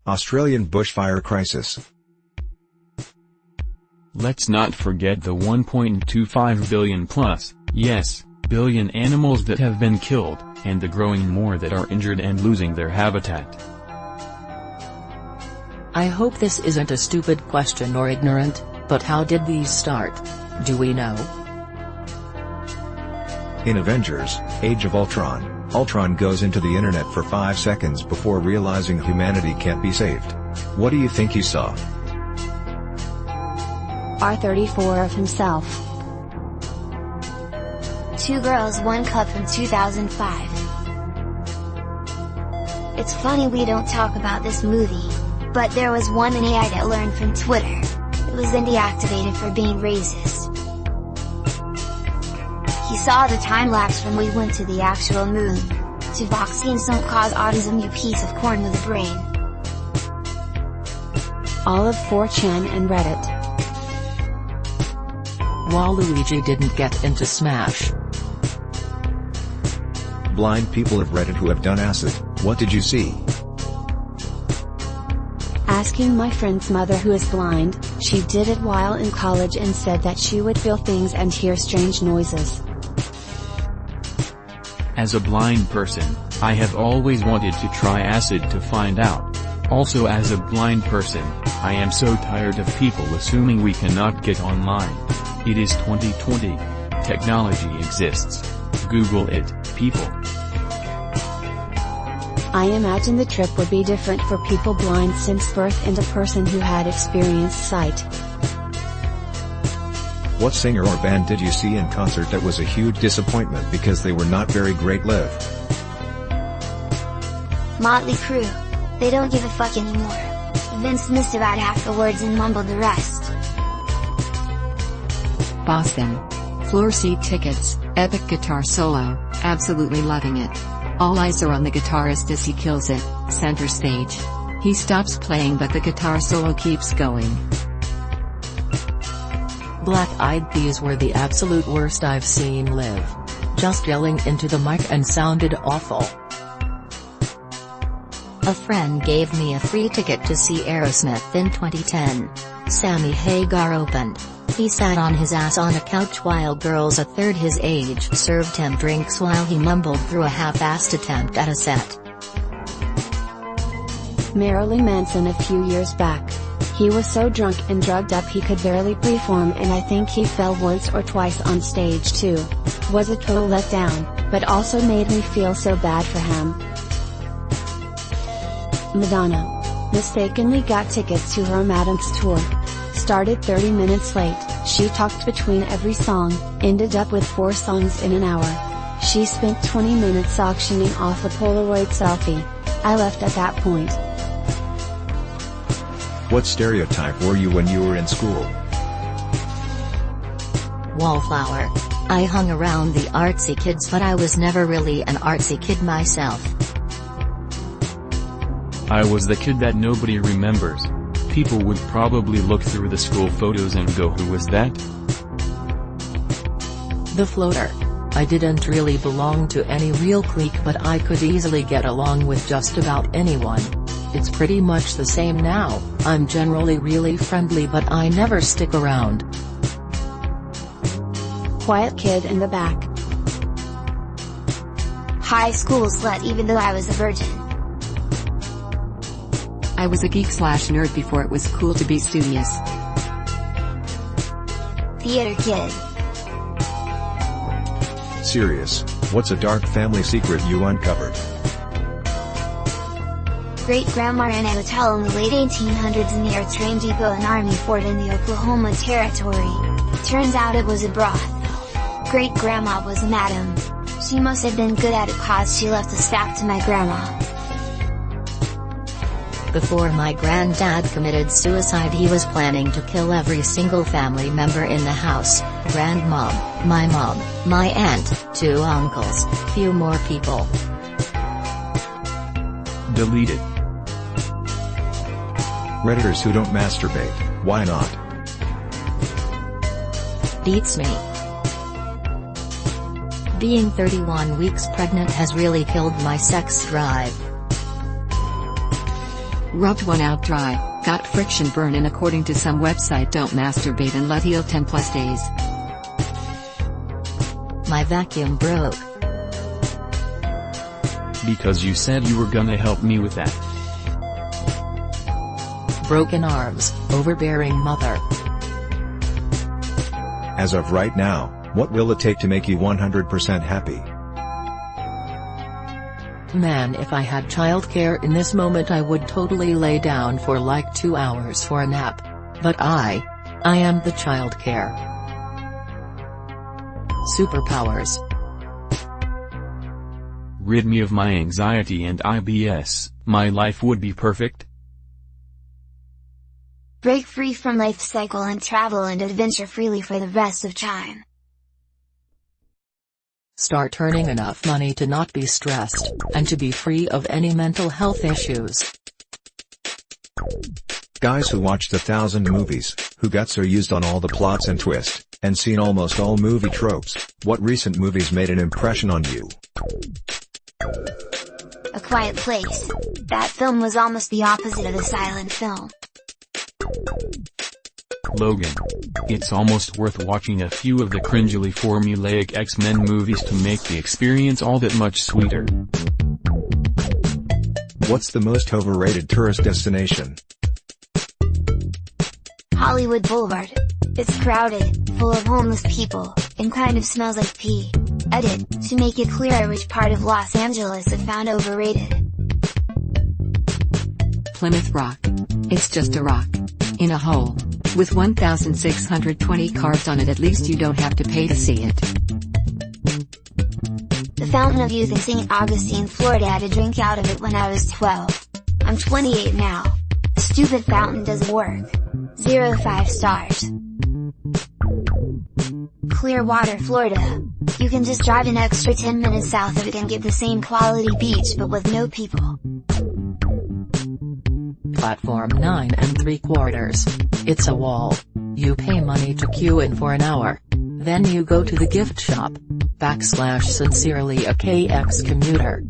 Australian bushfire crisis. Let's not forget the 1.25 billion plus, yes, billion animals that have been killed, and the growing more that are injured and losing their habitat. I hope this isn't a stupid question or ignorant, but how did these start? Do we know? In Avengers, Age of Ultron, Ultron goes into the internet for 5 seconds before realizing humanity can't be saved. What do you think he saw? R34 of himself. 2 Girls 1 Cup from 2005. It's funny we don't talk about this movie, but there was one AI that learned from Twitter. It was then deactivated for being racist. He saw the time-lapse from we went to the actual moon, to vaccines don't cause autism, you piece of corn with a brain. All of 4chan and Reddit. Waluigi didn't get into Smash. Blind people of Reddit who have done acid, what did you see? Asking my friend's mother who is blind, she did it while in college and said that she would feel things and hear strange noises. As a blind person, I have always wanted to try acid to find out. Also as a blind person, I am so tired of people assuming we cannot get online. It is 2020. Technology exists. Google it, people. I imagine the trip would be different for people blind since birth and a person who had experienced sight. What singer or band did you see in concert that was a huge disappointment because they were not very great live? Motley Crue. They don't give a fuck anymore. Vince missed about half the words and mumbled the rest. Boston. Floor seat tickets, epic guitar solo, absolutely loving it. All eyes are on the guitarist as he kills it, center stage. He stops playing but the guitar solo keeps going. Black Eyed Peas were the absolute worst I've seen live. Just yelling into the mic and sounded awful. A friend gave me a free ticket to see Aerosmith in 2010. Sammy Hagar opened. He sat on his ass on a couch while girls a third his age served him drinks while he mumbled through a half-assed attempt at a set. Marilyn Manson a few years back. He was so drunk and drugged up he could barely perform, and I think he fell once or twice on stage too. Was a total letdown, but also made me feel so bad for him. Madonna. Mistakenly got tickets to her Madam's tour. Started 30 minutes late, she talked between every song, ended up with 4 songs in an hour. She spent 20 minutes auctioning off a Polaroid selfie. I left at that point. What stereotype were you when you were in school? Wallflower. I hung around the artsy kids but I was never really an artsy kid myself. I was the kid that nobody remembers. People would probably look through the school photos and go, who was that? The floater. I didn't really belong to any real clique but I could easily get along with just about anyone. It's pretty much the same now. I'm generally really friendly but I never stick around. Quiet kid in the back. High school slut even though I was a virgin. I was a geek/nerd before it was cool to be studious. Theater kid. Serious, what's a dark family secret you uncovered? Great-grandma ran a hotel in the late 1800s near a train depot and army fort in the Oklahoma Territory. Turns out it was a brothel. Great-grandma was a madam. She must have been good at it cause she left a staff to my grandma. Before my granddad committed suicide he was planning to kill every single family member in the house, grandmom, my mom, my aunt, 2 uncles, few more people. Deleted. Redditors who don't masturbate, why not? Beats me. Being 31 weeks pregnant has really killed my sex drive. Rubbed one out dry, got friction burn and according to some website don't masturbate and let heal 10+ days. My vacuum broke. Because you said you were gonna help me with that. Broken arms, overbearing mother. As of right now, what will it take to make you 100% happy? Man, if I had childcare in this moment I would totally lay down for like 2 hours for a nap. But I am the childcare. Superpowers. Rid me of my anxiety and IBS, my life would be perfect. Break free from life cycle and travel and adventure freely for the rest of time. Start earning enough money to not be stressed, and to be free of any mental health issues. Guys who watched 1,000 movies, who guts are used on all the plots and twists, and seen almost all movie tropes, what recent movies made an impression on you? A Quiet Place. That film was almost the opposite of a silent film. Logan. It's almost worth watching a few of the cringily formulaic X-Men movies to make the experience all that much sweeter. What's the most overrated tourist destination? Hollywood Boulevard. It's crowded, full of homeless people, and kind of smells like pee. Edit, to make it clearer which part of Los Angeles I found overrated. Plymouth Rock. It's just a rock. In a hole. With 1,620 carved on it, at least you don't have to pay to see it. The Fountain of Youth in St. Augustine, Florida. I had a drink out of it when I was 12. I'm 28 now. The stupid fountain doesn't work. 0 5 stars. Clearwater, Florida. You can just drive an extra 10 minutes south of it and get the same quality beach but with no people. Platform 9 3/4. It's a wall. You pay money to queue in for an hour. Then you go to the gift shop. /sincerely a KX commuter.